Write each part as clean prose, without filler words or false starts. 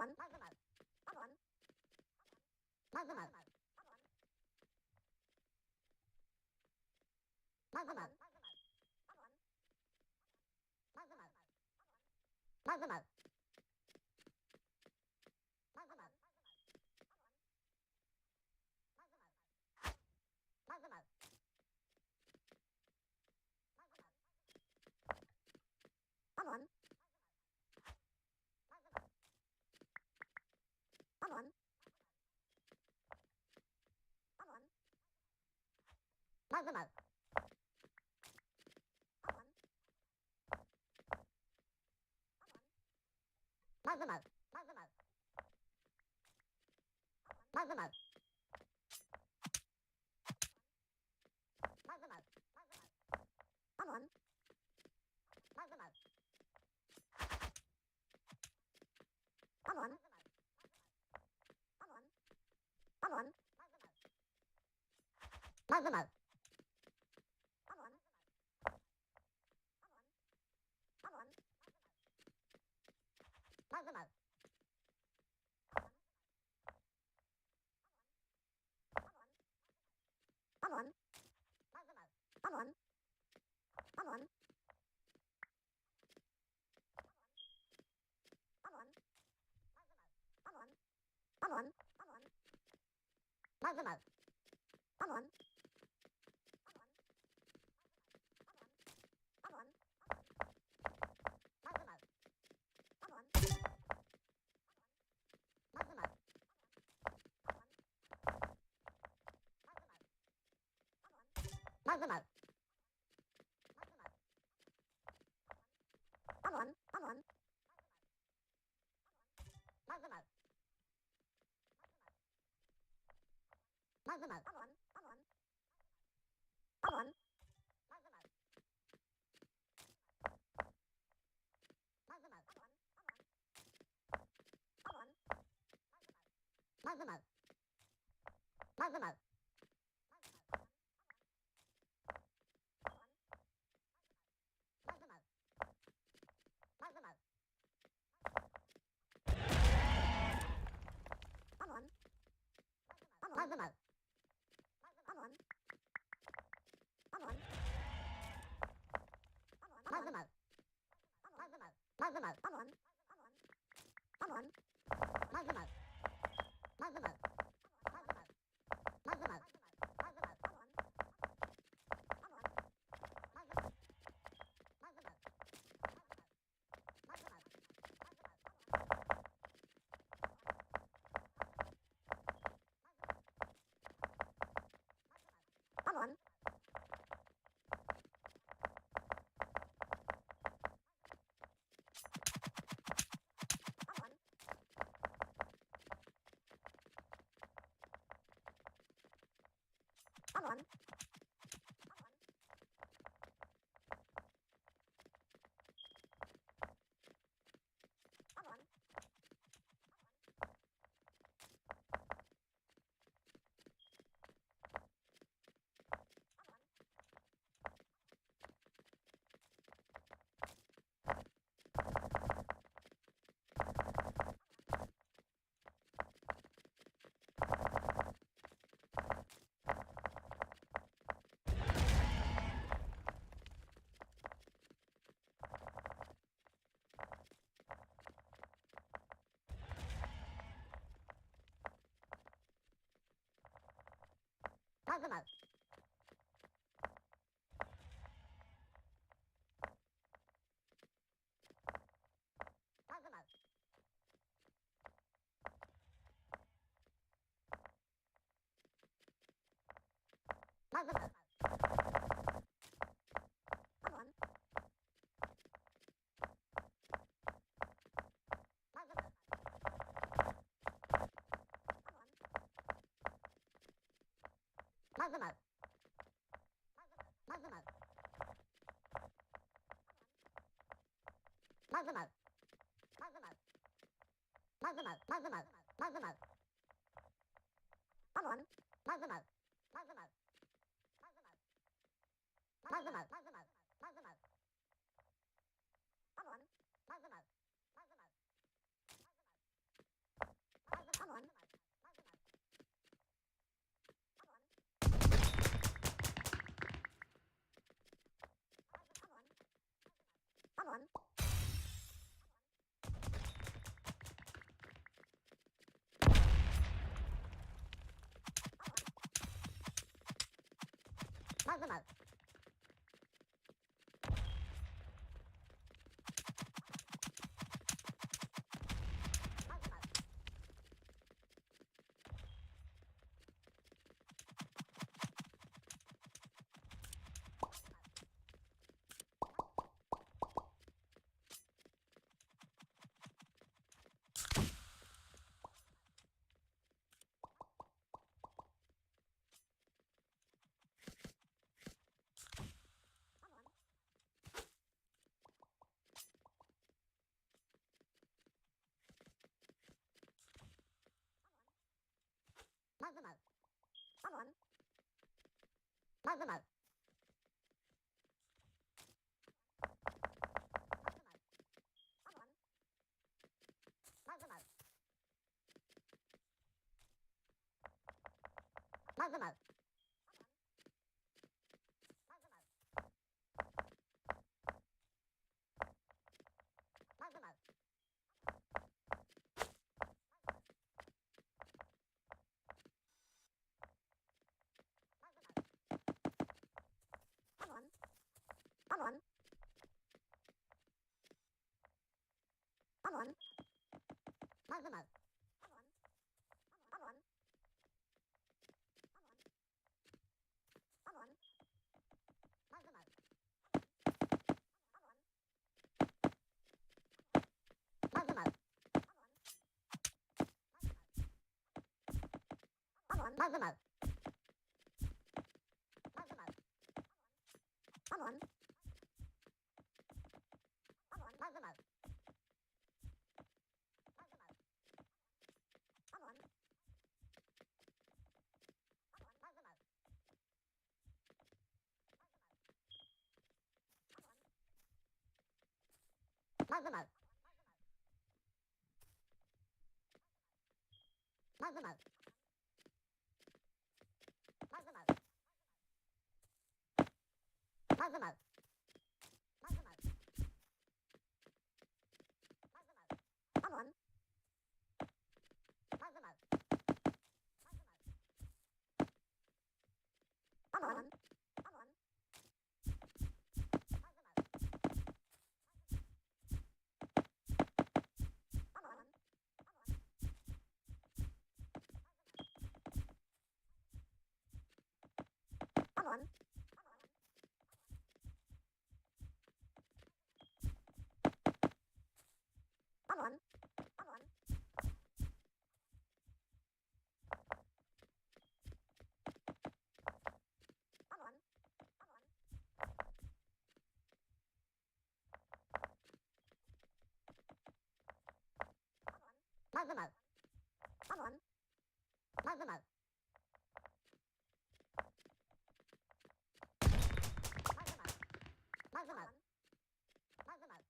on, mug the mug. Mug on. Mug the mug. Mug the mug. Mug the mug. Mug the mug. Mug the mug. Mug the mug. Come on. Come on. Come on. Mug the mug. Come on. Mug the mug. Mug the mug. Mug the mug. Mug the mug. Come on. Mug the mug. Come on. Come on. Come on. Mug the mug. Come on. Come on. Mug the mug. Come on. Mug the mug. Come on. Come on. Come on. Come on. Come on. Come on. Mug the mug. Come on. Come on. Mug the mug. Come on. Mug the mug. Mug the mug. Come on. Come on. Mug the mug. Mug the mug. Come on. Come on. Come on. Mug the mug. Mug the mug. Come on. Come on. Mug the mug. Mug the mug. Mug the mug. Mug the mug. Come on. Mug the mug. Come on. Come on. Mug the mug. Mug the mug. Mug the mug. Come on. Come on. Mug the mug. Mug the mug. Mug the mug. Mug the mug. Mug the mug. Come on. Come on. Mug the mug. Mug the mug. Mug the mug. Come on. Come on. Come on. Mug the mug. Mug the mug. Mug the mug. Come on. Mug the mug. Come on. Mug the mug. Mug the mug. Mug the mug. Mug the mug. Mug the mug. Mug the mug. Mug the mug. Come on. Mug the mug. Mug the mug. Mug the mug. Mug the mug. Mug the mug. Come on. Mug the mug. Mug the mug. Maximal. Maximal. Come on. Maximal. Maximal. Maximal. Maximal. Come on. Come on. Come on. Maximal. Come on. Come on. Come on. Maximal. Maximal. Come on. Maximal. Maximal. Come on. Come on. Maximal. Maximal. Come on. Maximal. Maximal. Maximal. Maximal. Maximal. Maximal. Maximal. Come on. Maximal. Maximal. Come on. Come on. Maximal. Come on. Come on. Come on. Come on. Come on. Come on. Maximal. Come on. Maximal. Maximal. Maximal. Maximal. Maximal.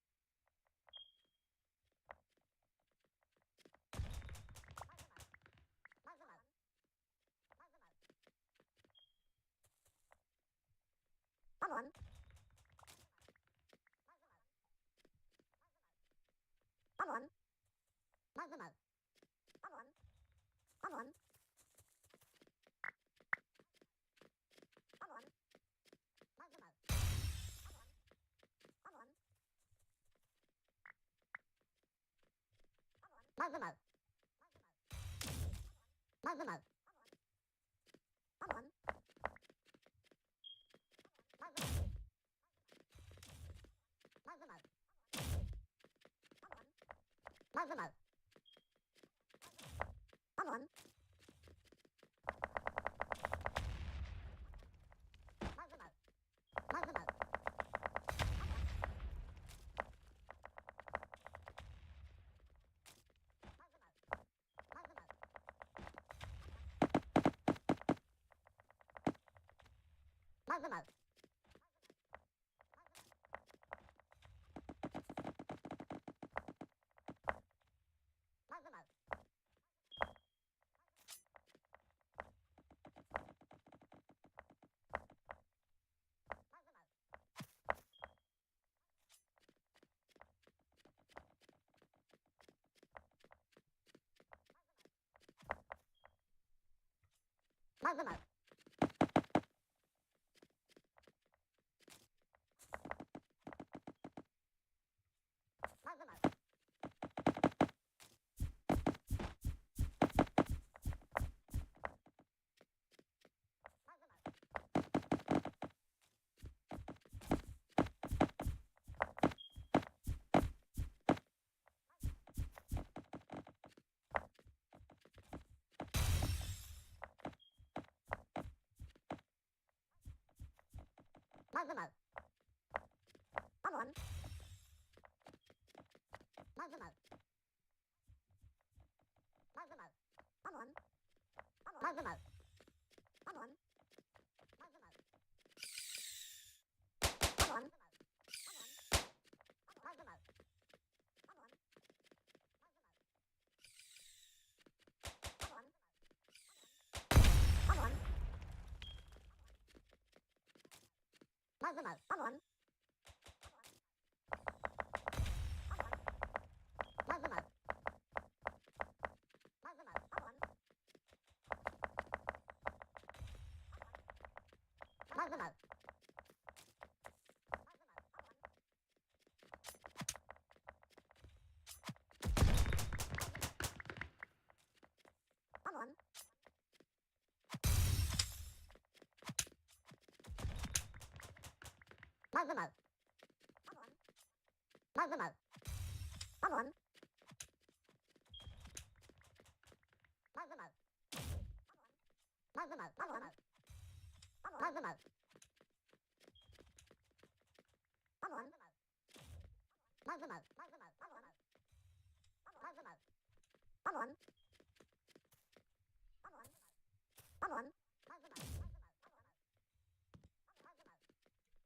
Maximal. Come on. Come on. Maximal. Come on. Come on. Come on. Maximal. Come on. Come on. Maximal. Maximal. Come on. Maximal. Maximal. Come on. Maximal. Come on. Maximal. Maximal. Maximal. Maximal. Maximal. Maximal. Maximal. Maximal. Malzemel. Come on. Malzemel. Malzemel. Come on. Malzemel. Come on. Malzemel. Come on. Malzemel. Come on. Come on. Come on. Malzemel. Come on. Malzemel. Malzemel. Come on. Malzemel. Come on. Malzemel. Come on. Malzemel. Come on. Malzemel. Malzemel. Come on. Malzemel. Come on. Malzemel. Malzemel. Come on. Malzemel. Come on. Come on. Come on. Malzemel.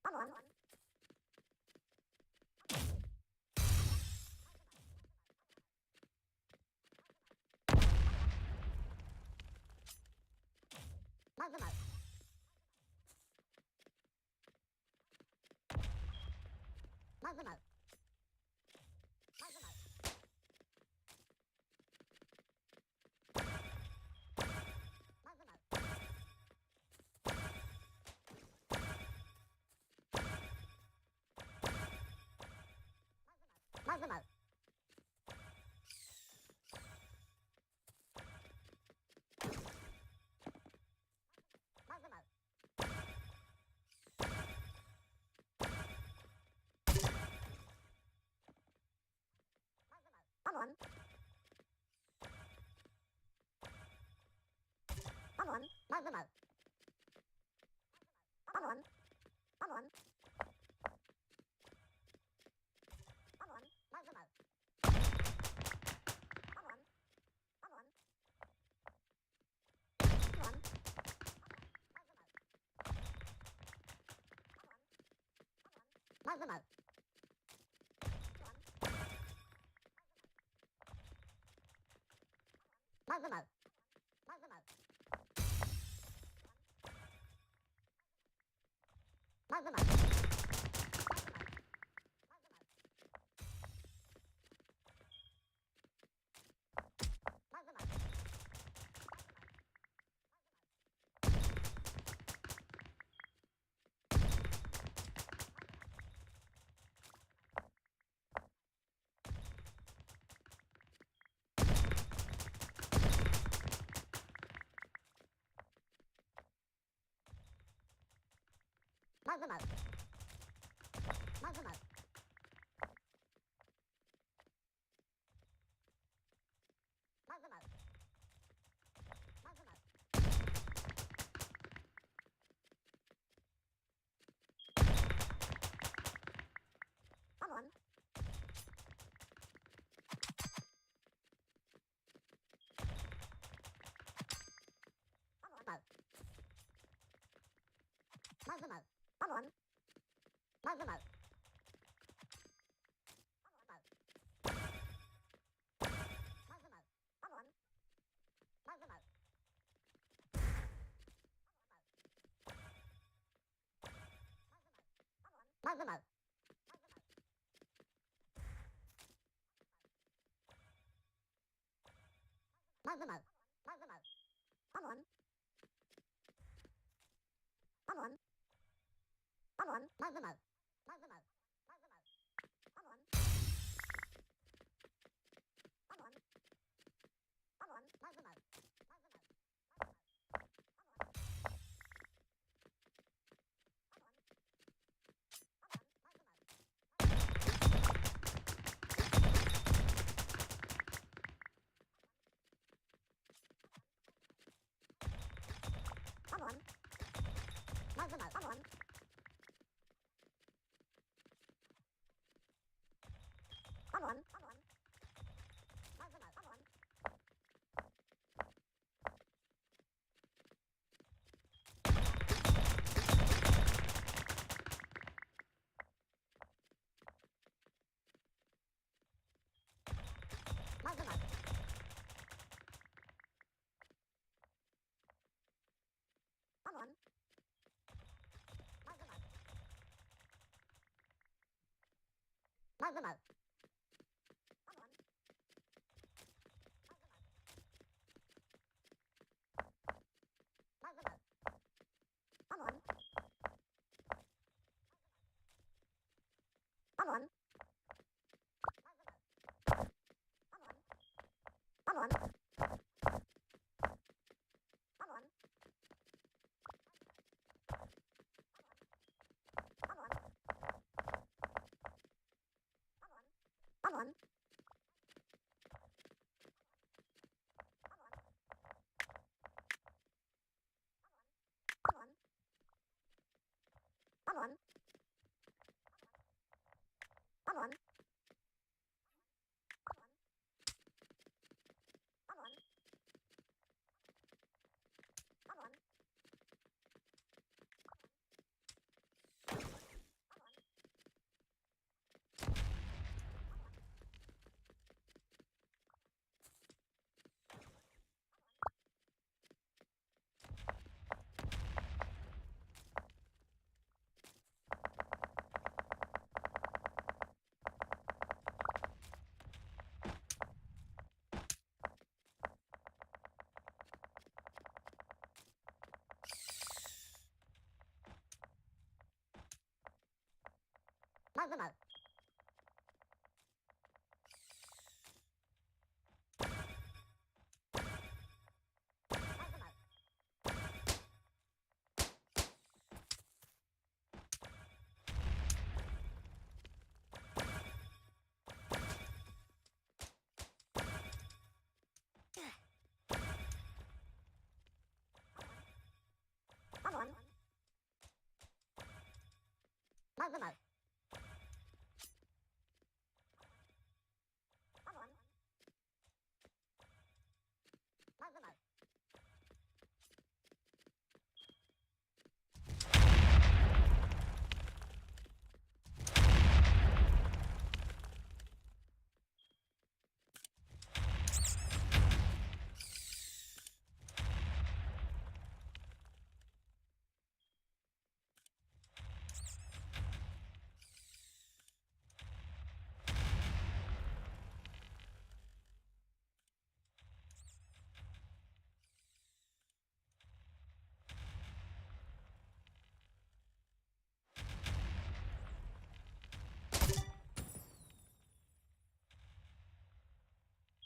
Come on. Malzemel. Malzemel. Malzemel. Malzemel. Malzemel. Malzemel. Come on. Come on. Malzemel. Come on. Come on. Come on. Malzemel. Come on. Come on. Come on. Malzemel. Malzemel. Malzemel. Malzemel. Malzemel. Malzemel. Malzemel. Malzemel. Malzemel. Come on. Malzemel. Come on. Malzemel. Malzemel. Come on. Malzemel. Malzemel. Malzemel. Malzemel. Come on. Come on. Come on. Malzemel. Malzemel. Malzemel. Come on. Come on. Come on. Malzemel. Malzemel. Come on. Malzemel. Come on. Magumo. Magumo. Come on. Come on. Come on. Come on. Come on. Come on. Come on. Come on. Come on. Come on. Come on. Come on. Magumo. Magumo. Come on. Magumo. Come on. Magumo.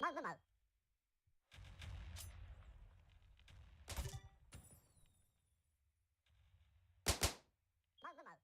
Magumo. Magumo. Magumo.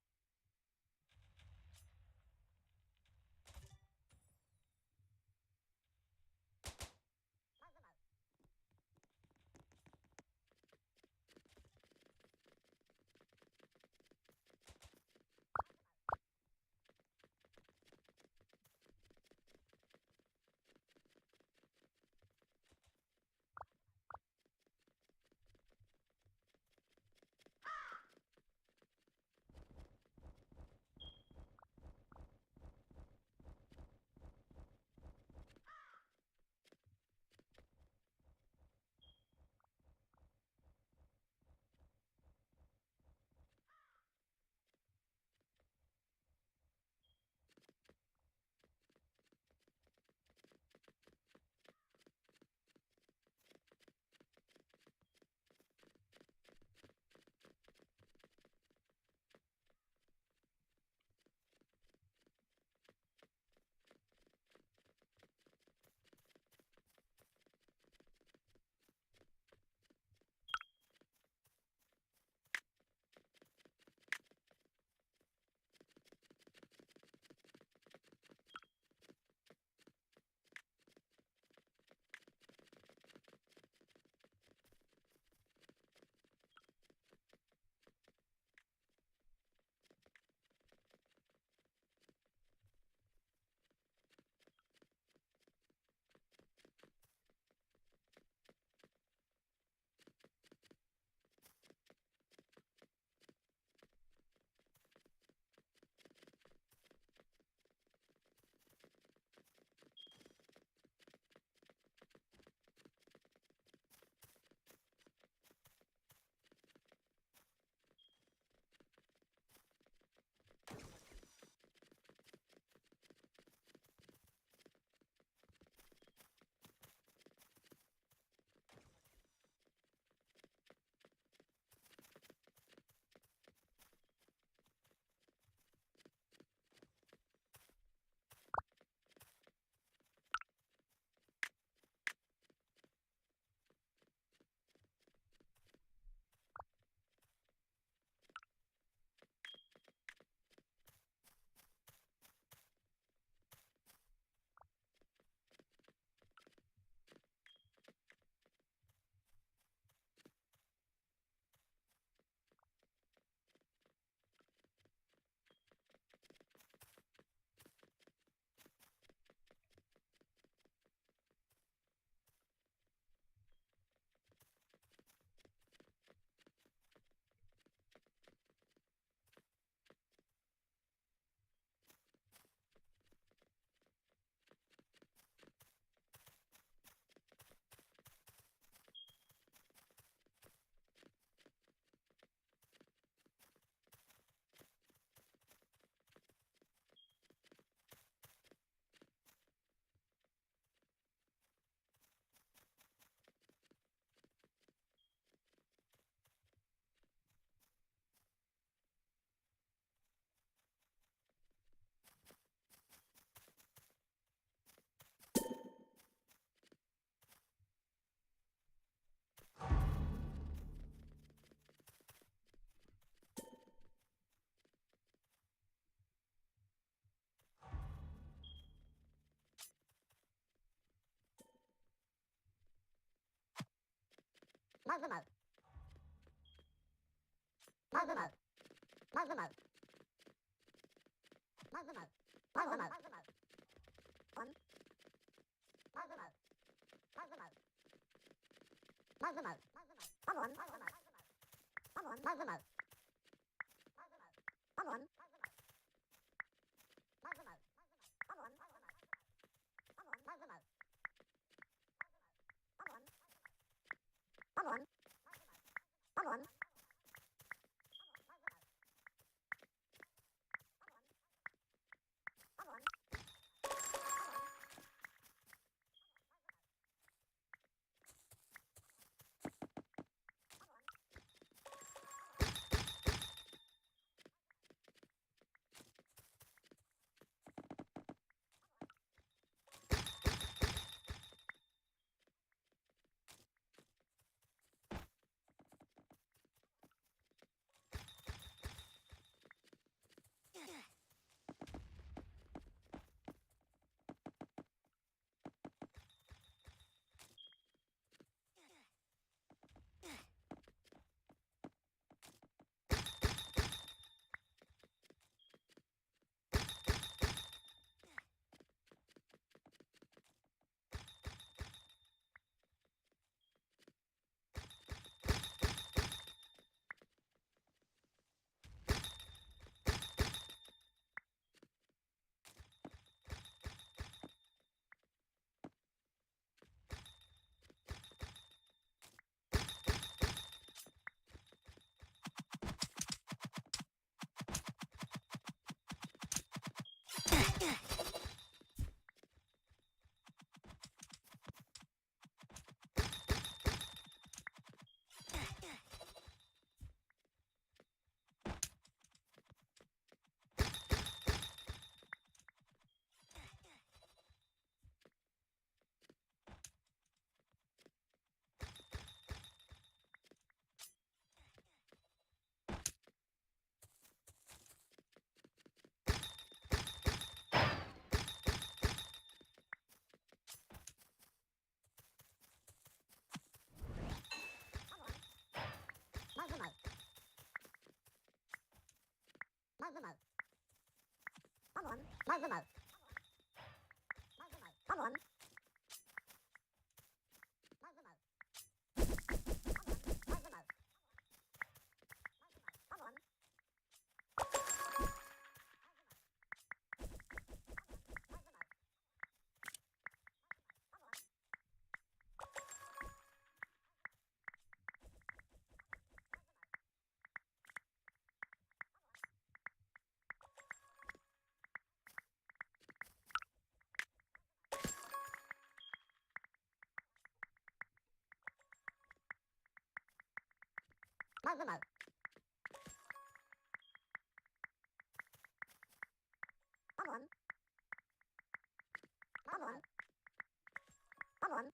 Mazumo. Mazumo. Mazumo. Mazumo. Mazumo. On. Mazumo. Mazumo. Mazumo. On. On. Mazumo. On. On. Mazumo. On. On. Mazumo. On. On. On. On. Mazumo. Mazumo. On. On. Mazumo. On. On. Mazumo. Mazumo. On. On. Mazumo. On. On. On. On. On. On.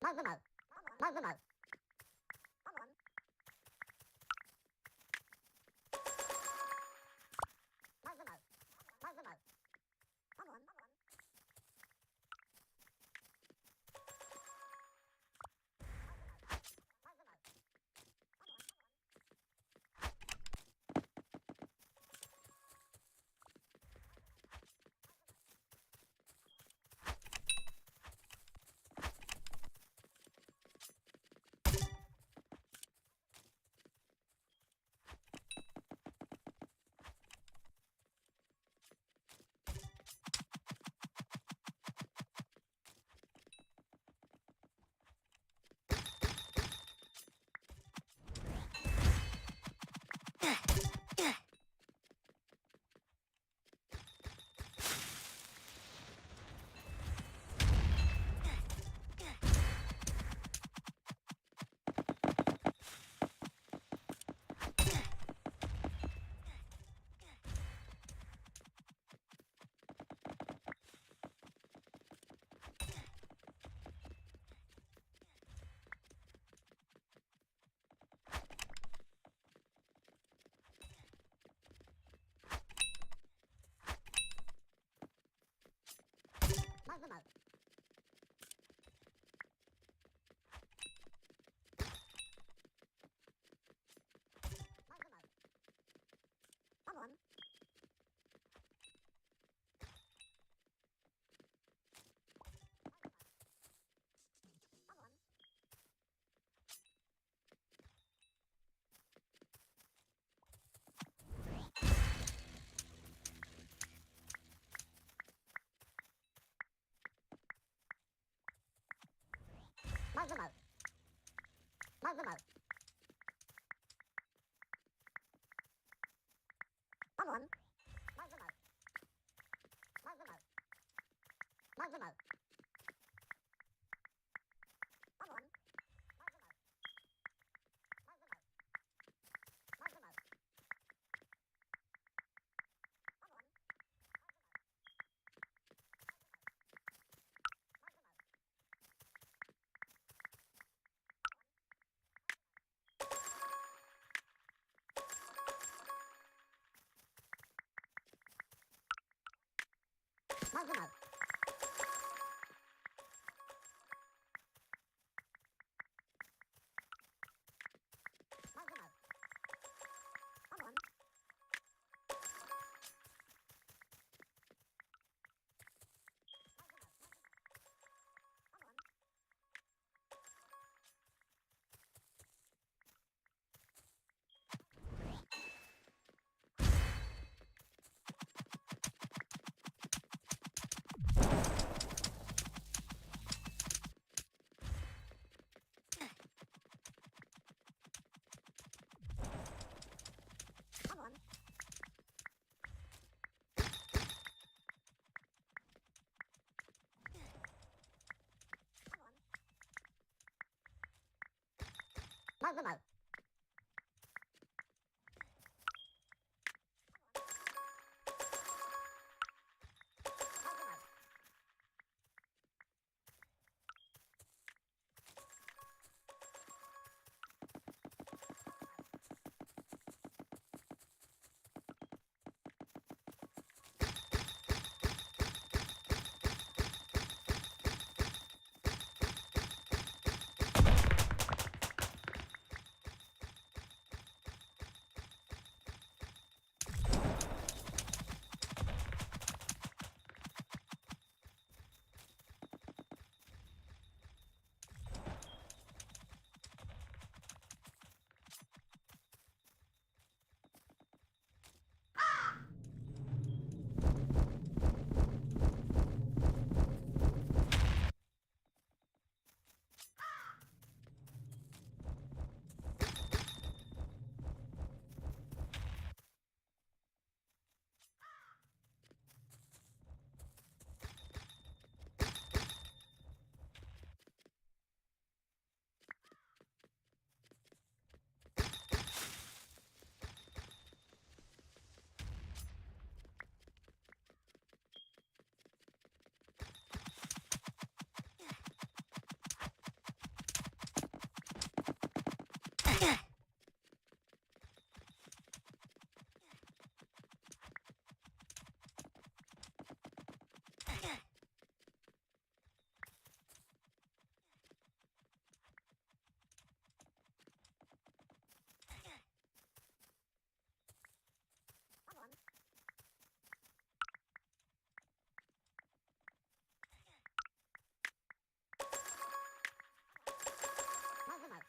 Mazumo. Mazumo. On. On. Mazumo. Mazumo. On. On. Mazumo. Malzemo. Malzemo. Malzemo. Malzemo. Malzemo. Malzemo. Malzemo. Malzemo. Malzemo.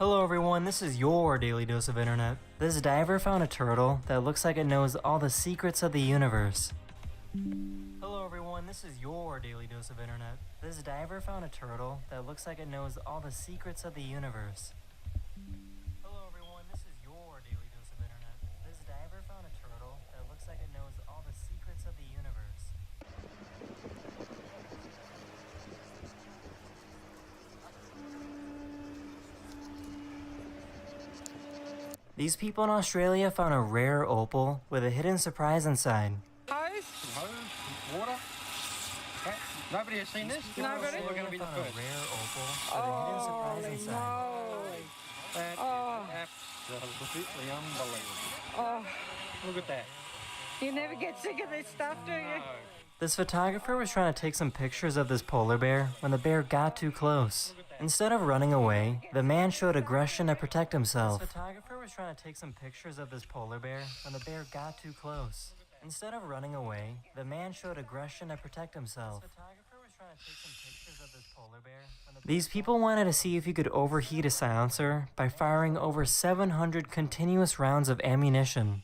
Hello everyone, this is your Daily Dose of Internet. This diver found a turtle that looks like it knows all the secrets of the universe. Hello everyone, this is your Daily Dose of Internet. This diver found a turtle that looks like it knows all the secrets of the universe. Hello everyone, this is your Daily Dose of Internet. This diver found a turtle that looks like it knows all the secrets of the universe. These people in Australia found a rare opal with a hidden surprise inside. Water, cat, Nobody has seen this? Nobody? We're going to be the Found a first. rare opal with a hidden surprise Holy inside. moly. That Oh. is absolutely unbelievable. Oh, Look at that. you never get sick of this stuff, do you? No. This photographer was trying to take some pictures of this polar bear when the bear got too close. Instead of running away, the man showed aggression to protect himself. This photographer was trying to take some pictures of this polar bear when the bear got too close. Instead of running away, the man showed aggression to protect himself. These people wanted to see if you could overheat a silencer by firing over 700 continuous rounds of ammunition.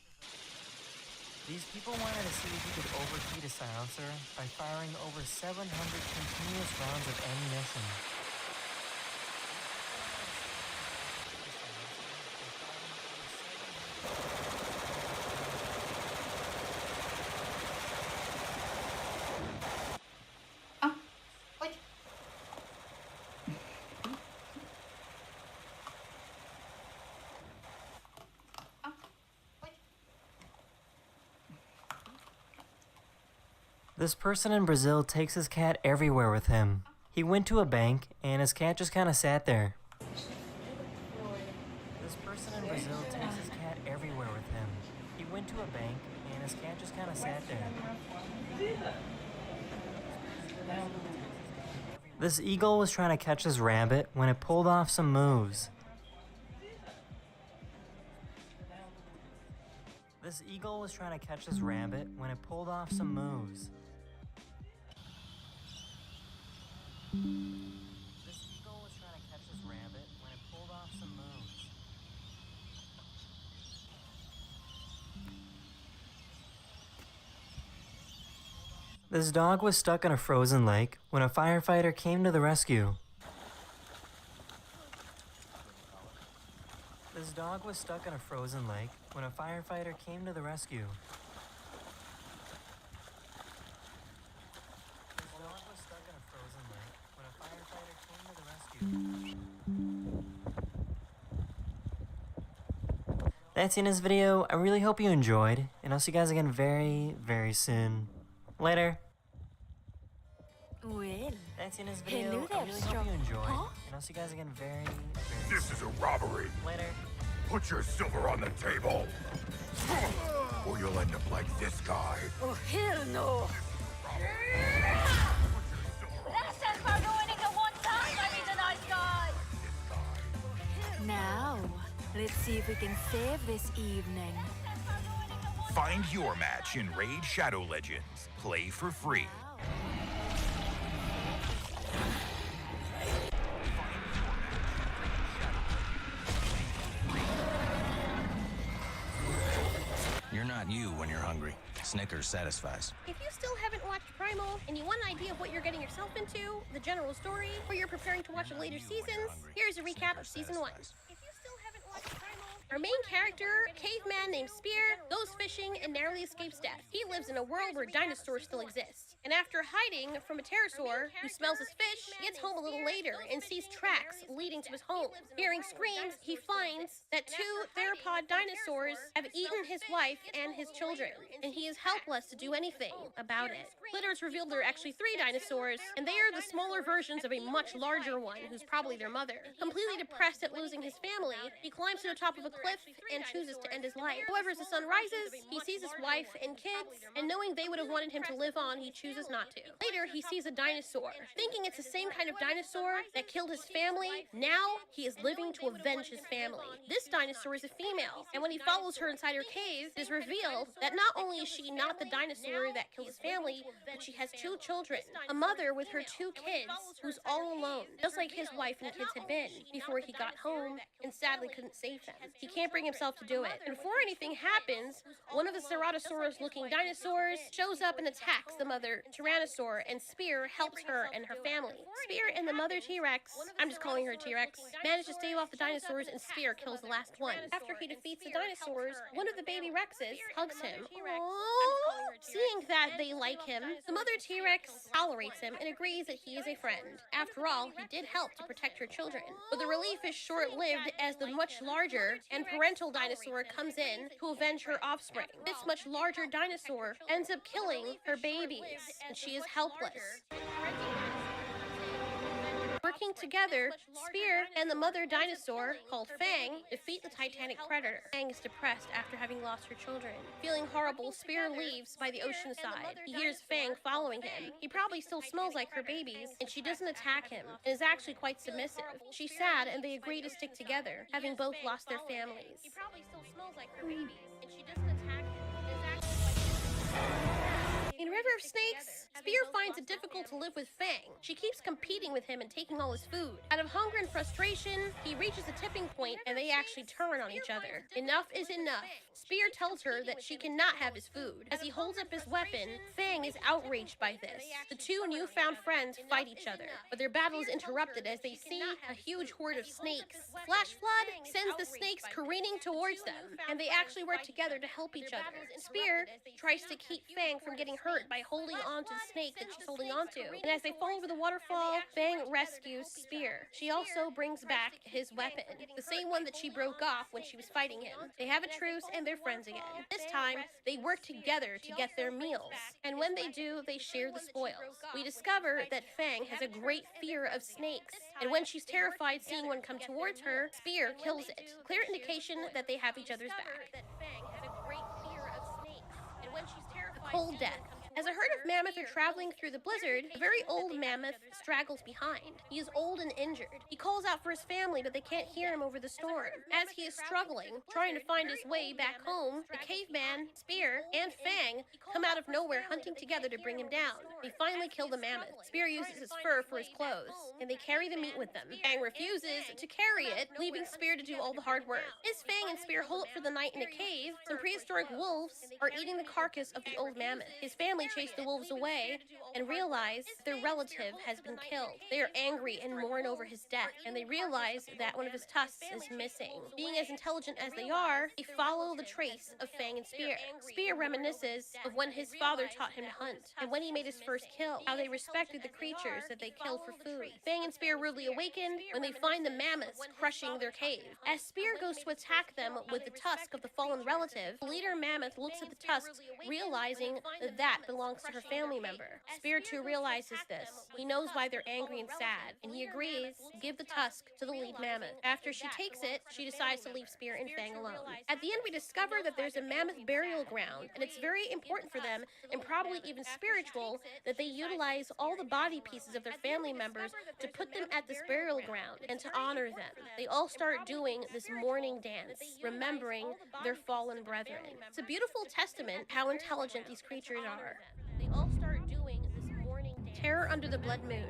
These people wanted to see if you could overheat a silencer by firing over 700 continuous rounds of ammunition. This person in Brazil takes his cat everywhere with him. He went to a bank and his cat just kind of sat there. This person in Brazil takes his cat everywhere with him. He went to a bank and his cat just kind of sat there. This eagle was trying to catch his rabbit when it pulled off some moves. This eagle was trying to catch his rabbit when it pulled off some moves. This eagle was trying to catch his rabbit when it pulled off some moves. This dog was stuck in a frozen lake when a firefighter came to the rescue. This dog was stuck in a frozen lake when a firefighter came to the rescue. This dog was stuck in a frozen lake when a firefighter came to the rescue. That's the end of this video. I really hope you enjoyed, and I'll see you guys again very, very soon. Later. Well, That's the end of this video. hello I there, really hope Stro- you enjoyed, Huh? and I'll see you guys again very, very This is a robbery. soon. Later. Put your silver on the table. Or you'll end up like this guy. oh hell no! That says we're going into one time, maybe the nice guy. Now, let's see if we can save this evening. Find your match in Raid Shadow Legends. Play for free. You're not you when you're hungry. Snickers satisfies. If you still haven't watched Primal and you want an idea of what you're getting yourself into, the general story, or you're preparing to watch the later seasons, here's a recap of season 1. If you still haven't watched Primal, our main character, caveman named Spear, goes fishing and narrowly escapes death. He lives in a world where dinosaurs still exist. And after hiding from a pterosaur who smells his fish, he gets home a little later and sees tracks leading to his home. Hearing screams, he finds that 2 theropod dinosaurs have eaten his wife and his children, and he is helpless to do anything about it. Later it's revealed there are actually 3 dinosaurs, and they are the smaller versions of a much larger one, who's probably their mother. Completely depressed at losing his family, he climbs to the top of a cliff and chooses to end his life. However, as the sun rises, he sees his wife and kids, and knowing they would have wanted him to live on, he chooses not to. Later, he sees a dinosaur. Thinking it's the same kind of dinosaur that killed his family, now he is living to avenge his family. This dinosaur is a female, and when he follows her inside her cave, it is revealed that not only is she not the dinosaur that killed his family, but she has 2 children. A mother with her 2 kids who's all alone, just like his wife and kids had been before he got home and sadly couldn't save them. He can't bring himself to do it. And before anything happens, one of the Ceratosaurus-looking dinosaurs shows up and attacks the mother Tyrannosaur, and Spear helps her and her family. Spear and the mother T-Rex, I'm just calling her T-Rex, manage to stave off the dinosaurs, and Spear kills the last one. After he defeats the dinosaurs, one of the baby Rexes hugs him. Aww. Seeing that they like him, the mother T-Rex tolerates him and agrees that he is a friend. After all, he did help to protect her children. But the relief is short-lived as the much larger and parental dinosaur comes in to avenge her offspring. This much larger dinosaur ends up killing her babies, and she is helpless. Working together, Spear and the mother dinosaur, called Fang, defeat the Titanic predator. Fang is depressed after having lost her children. Feeling horrible, Spear leaves by the ocean side. He hears Fang following him. He probably still smells like her babies, and she doesn't attack him, and is actually quite submissive. She's sad, and they agree to stick together, having both lost their families. He probably still smells like her babies, and she doesn't attack him, and is actually quite in River of Snakes, Spear finds it difficult to live with Fang. She keeps competing with him and taking all his food. Out of hunger and frustration, he reaches a tipping point and they actually turn on each other. Enough is enough. Spear tells her that she cannot have his food. As he holds up his weapon, Fang is outraged by this. The two newfound friends fight each other, but their battle is interrupted as they see a huge horde of snakes. Flash Flood sends the snakes careening towards them, and they actually work together to help each other. Spear tries to keep Fang from getting hurt by holding on to the snake that she's holding on to, and as they fall over the waterfall, Fang rescues Spear. She also brings back his weapon, the same one that she broke off when she was fighting him. They have a truce and they're friends again. This time, they work together to get their meals, and when they do, they share the spoils. We discover that Fang has a great fear of snakes, and when she's terrified seeing one come towards her, Spear kills it. Clear indication that they have each other's back. A cold death. As a herd of mammoths are traveling through the blizzard, a very old mammoth straggles behind. He is old and injured. He calls out for his family, but they can't hear him over the storm. As he is struggling, trying to find his way back home, the caveman, Spear, and Fang come out of nowhere hunting together to bring him down. They finally kill the mammoth. Spear uses his fur for his clothes, and they carry the meat with them. Fang refuses to carry it, leaving Spear to do all the hard work. As Fang and Spear hole up for the night in a cave, some prehistoric wolves are eating the carcass of the old mammoth. His family chase the wolves away and realize their relative has been killed. They are angry and mourn over his death, and they realize that one of his tusks is missing. Being as intelligent as they are, they follow the trace of Fang and Spear. Spear reminisces of when his father taught him to hunt, and when he made his first kill, how they respected the creatures that they killed for food. Fang and Spear rudely awaken when they find the mammoths crushing their cave. As Spear goes to attack them with the tusk of the fallen relative, the leader mammoth looks at the tusks, realizing that belongs to her family member. Spear too realizes this. He knows why they're angry and sad, and he agrees to give the tusk to the lead mammoth. After she takes it, she decides to leave Spear and Fang alone. At the end, we discover that there's a mammoth burial ground, and it's very important for them, and probably even spiritual, that they utilize all the body pieces of their family members to put them at this burial ground and to honor them. They all start doing this mourning dance, remembering their fallen brethren. It's a beautiful testament how intelligent these creatures are. They all start doing this mourning dance. Terror under the blood moon.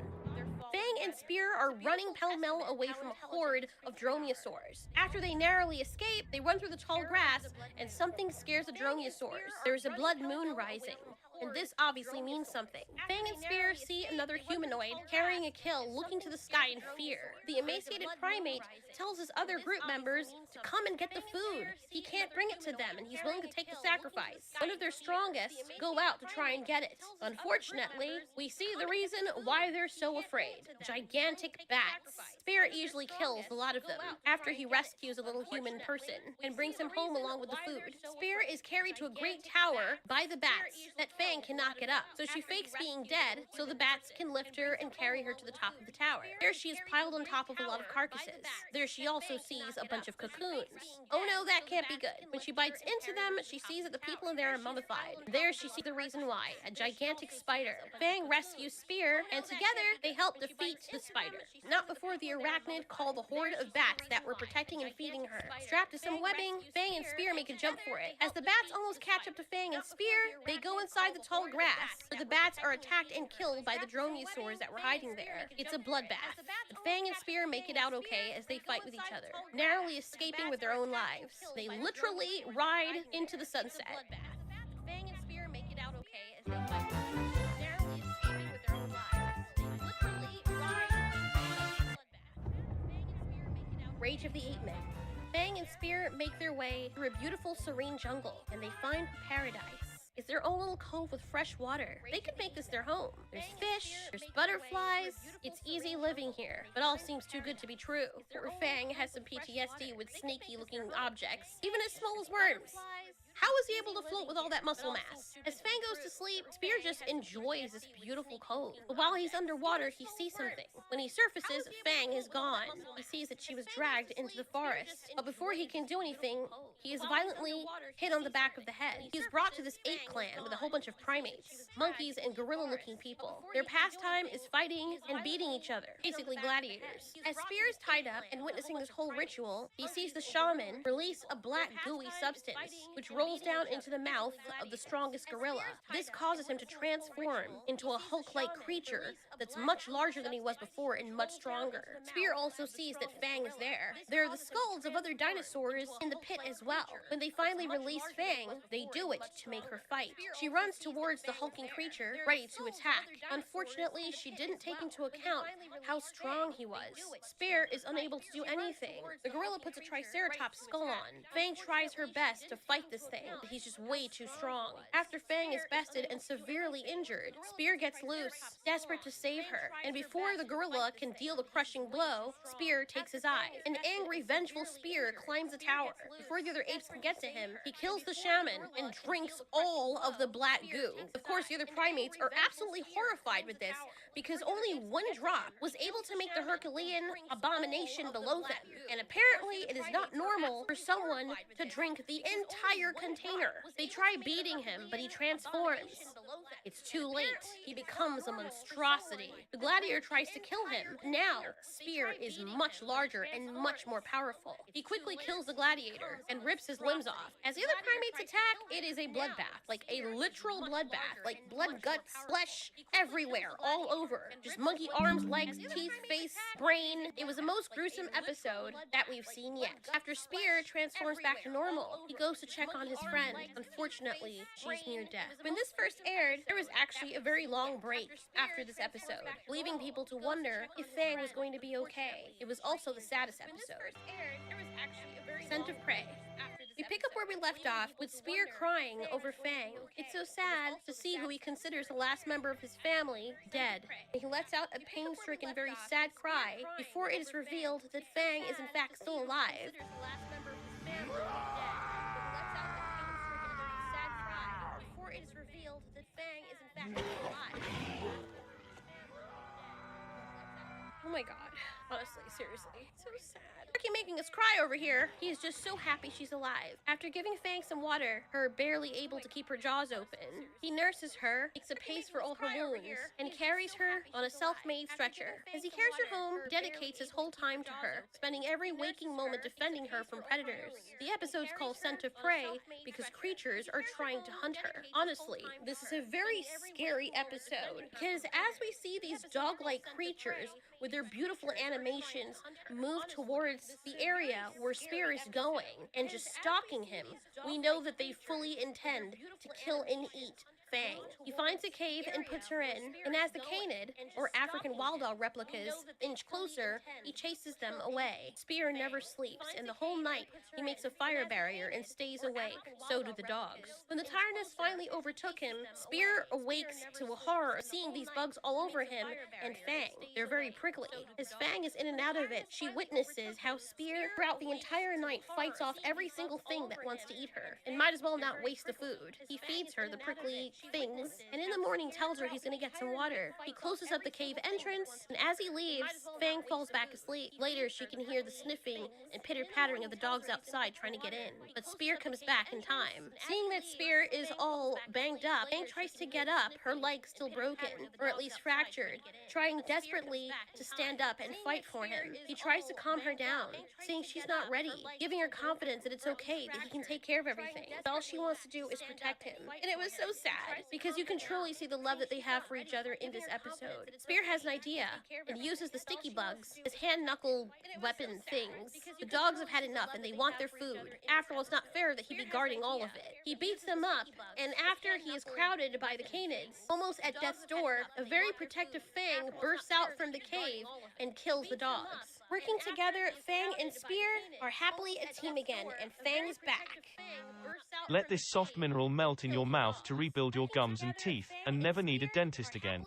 Fang and Spear are running pell-mell away from a horde of dromaeosaurs. After they narrowly escape, they run through the tall grass, and something scares the dromaeosaurs. There's a blood moon rising, and this obviously means something. Fang and Spear see another humanoid carrying a kill, looking to the sky in fear. The emaciated primate tells his other group members to come and get the food. He can't bring it to them, and he's willing to take the sacrifice. One of their strongest go out to try and get it. Unfortunately, we see the reason why they're so afraid. Gigantic bats. Spear easily kills a lot of them after he rescues a little human person and brings him home along with the food. Spear is carried to a great tower by the bats that Fang cannot get up, so she fakes being dead so the bats can lift her and carry her to the top of the tower. There she is piled on top of a lot of carcasses. There she also sees a bunch of cocoons. Oh no, that can't be good. When she bites into them, she sees that the people in there are mummified. There she sees the reason why, a gigantic spider. Fang rescues Spear, and together they help defeat the spider. Not before the arachnid call the horde of bats that were protecting and feeding her. Strapped to some webbing, Fang and Spear make a jump for it. As the bats almost catch up to Fang and Spear, they go inside the tall grass, where the bats are attacked and killed by the dromaeosaurs that were hiding there. It's a bloodbath. But Fang and Spear make it out okay as they fight with each other, narrowly escaping with their own lives. They literally ride into the sunset. Fang and Spear make it out okay as they fight with each other, narrowly escaping with their own lives. They literally ride into the sunset. Rage of the Ape Men. Fang and Spear make their way through a beautiful, serene jungle, and they find paradise. It's their own little cove with fresh water. They could make this their home. There's fish, there's butterflies. It's easy living here, but all seems too good to be true. Poor Fang has some PTSD with snaky-looking objects, even as small as worms. How was he able to float with all that muscle mass? As Fang goes to sleep, Spear just enjoys this beautiful cove. But while he's underwater, he sees something. When he surfaces, Fang is gone. He sees that she was dragged into the forest. But before he can do anything, he is violently hit on the back of the head. He is brought to this ape clan with a whole bunch of primates, monkeys, and gorilla-looking people. Their pastime is fighting and beating each other, basically gladiators. As Spear is tied up and witnessing this whole ritual, he sees the shaman release a black gooey substance, which rolls down into the mouth of the strongest gorilla. This causes him to transform into a Hulk-like creature that's much larger than he was before and much stronger. Spear also sees that Fang is there. There are the skulls of other dinosaurs in the pit as well. When they finally release Fang, they do it to make her fight. She runs towards the hulking creature, ready to attack. Unfortunately, she didn't take into account how strong he was. Spear is unable to do anything. The gorilla puts a triceratops skull on. Fang tries her best to fight this thing, but he's just way too strong. After Fang is bested and severely injured, Spear gets loose, desperate to save her. And before the gorilla can deal the crushing blow, Spear takes his eye. An angry, vengeful Spear climbs a tower. Before the other apes can get to him, he kills the shaman and drinks all of the black goo. Of course, the other primates are absolutely horrified with this because only one drop was able to make the Herculean abomination below them. And apparently, it is not normal for someone to drink the entire container. They try beating him, but he transforms. It's too late. He becomes a monstrosity. The gladiator tries to kill him. Now, Spear is much larger and much more powerful. He quickly kills the gladiator and rips his limbs off. As the other primates attack, it is a bloodbath. Like a literal bloodbath. Like blood, guts, flesh, everywhere, all over. Just monkey arms, legs, teeth, face, brain. It was the most gruesome episode that we've seen yet. After Spear transforms back to normal, he goes to check on his friend. Unfortunately, she's near death. When this first aired, there was actually a very long break after this episode, leaving people to wonder if Fang was going to be okay. It was also the saddest episode. Scent of Prey. We pick up where we left off with Spear crying over Fang. It's so sad to see who he considers the last member of his family dead. And he lets out a pain-stricken, very sad cry before it is revealed that Fang is in fact still alive. Before it is revealed that Fang is in fact still alive. Oh my god. Honestly, seriously. So sad. Freaking making us cry over here. He is just so happy she's alive. After giving Fang some water, her barely able to keep her jaws open, he nurses her, makes a paste for all her wounds, and carries her on a self-made stretcher. As he carries her home, he dedicates his whole time to her, spending every waking moment defending her from predators. The episode's called Scent of Prey because creatures are trying to hunt her. Honestly, this is a very scary episode because as we see these dog-like creatures with their beautiful animations move towards the area where Spear is going and just stalking him, we know that they fully intend to kill and eat Fang. He finds a cave and puts her in, and as the canid, or African wild dog replicas, inch closer, he chases them away. Spear never sleeps, and the whole night he makes a fire barrier and stays awake. So do the dogs. When the tiredness finally overtook him, Spear awakes to a horror of seeing these bugs all over him and Fang. They're very prickly. As Fang is in and out of it, she witnesses how Spear, throughout the entire night, fights off every single thing that wants to eat her, and might as well not waste the food. He feeds her the prickly things, and in the morning tells her he's gonna get some water. He closes up the cave entrance, and as he leaves, Fang falls back asleep. Later, she can hear the sniffing and pitter-pattering of the dogs outside trying to get in, but Spear comes back in time. Seeing that Spear is all banged up, Fang tries to get up, her leg still broken, or at least fractured, trying desperately to stand up and fight for him. He tries to calm her down, saying she's not ready, giving her confidence that it's okay, that he can take care of everything. All she wants to do is protect him. And it was so sad, because you can truly see the love that they have for each other in this episode. Spear has an idea and uses the sticky bugs as hand-knuckle weapon things. The dogs have had enough and they want their food. After all, it's not fair that he be guarding all of it. He beats them up, and after he is crowded by the canids, almost at death's door, a very protective Fang bursts out from the cave and kills the dogs. Working together, Fang and Spear are happily a team again, and Fang is back. Let this soft mineral melt in your mouth to rebuild your gums and teeth, and never need a dentist again.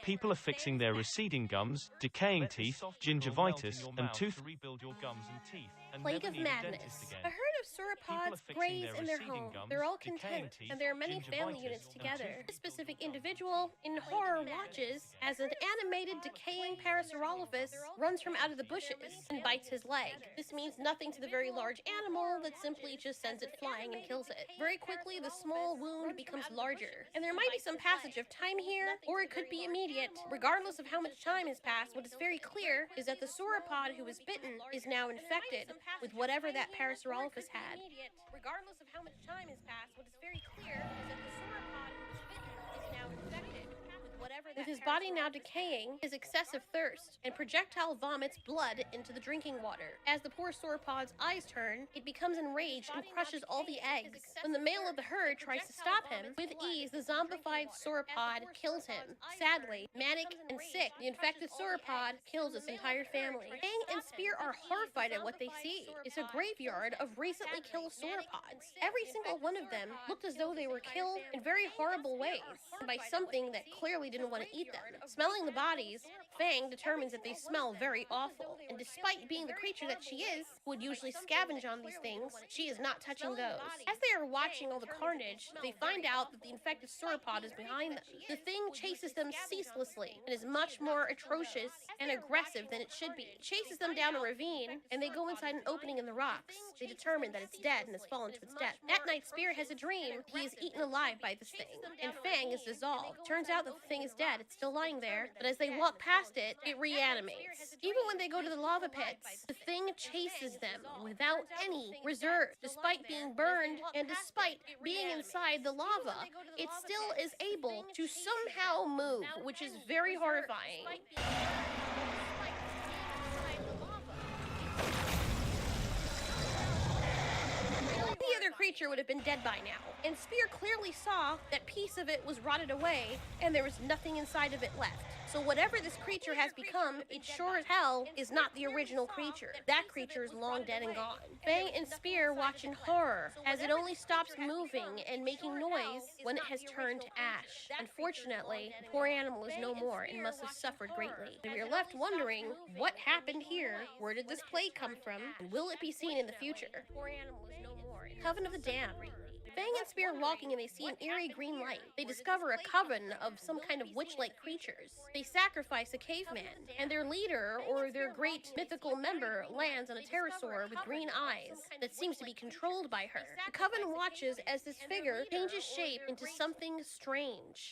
People are fixing their receding gums, decaying teeth, gingivitis, and tooth. Rebuild your gums and teeth. Plague of Madness. A herd of sauropods graze in their home. They're all content, and there are many family units together. A specific individual in horror watches as an animated, decaying Parasaurolophus runs from out of the bushes and bites his leg. This means nothing to the very large animal that simply just sends it flying and kills it. Very quickly, the small wound becomes larger, and there might be some passage of time here, or it could be immediate. Regardless of how much time has passed, what is very clear is that the sauropod who was bitten is now infected with whatever that Parasaurolophus had. Regardless of how much time has passed, what is very clear is that the sauropod who was bitten is now infected with whatever that. With his body now decaying, his excessive thirst, and projectile vomits blood into the drinking water. As the poor sauropod's eyes turn, it becomes enraged and crushes all the eggs. When the male of the herd tries to stop him, with ease the zombified sauropod kills him. Sadly, manic and sick, the infected sauropod kills its entire family. Fang and Spear are horrified at what they see. It's a graveyard of recently killed sauropods. Every single one of them looked as though they were killed in very horrible ways by something that clearly didn't want to eat them. Smelling the bodies, Fang determines that they smell very awful, and despite being the creature that she is, who would usually scavenge on these things, she is not touching those. As they are watching all the carnage, they find out that the infected sauropod is behind them. The thing chases them ceaselessly and is much more atrocious and aggressive than it should be. It chases them down a ravine, and they go inside an opening in the rocks. They determine that it's dead and has fallen to its death. That night, Spear has a dream he is eaten alive by this thing, and Fang is dissolved. Turns out that the thing is dead. It's still lying there, but as they walk past it, it reanimates. Even when they go to the lava pits, the thing chases them without any reserve. Despite being burned and despite being inside the lava, it still is able to somehow move, which is very horrifying. The other creature would have been dead by now, and Spear clearly saw that piece of it was rotted away and there was nothing inside of it left. So whatever this creature has become, it sure as hell is not the original creature. That creature is long dead and gone. Fang and Spear watch in horror as it only stops moving and making noise when it has turned to ash. Unfortunately, the poor animal is no more and must have suffered greatly. And we are left wondering, what happened here? Where did this plague come from? And will it be seen in the future? The poor animal is no more. Coven of the Damned. Fang and Spear are walking and they see an eerie green light. They discover a coven of some kind of witch-like creatures. They sacrifice a caveman, and their leader, or their great mythical member, lands on a pterosaur with green eyes that seems to be controlled by her. The coven watches as this figure changes shape into something strange.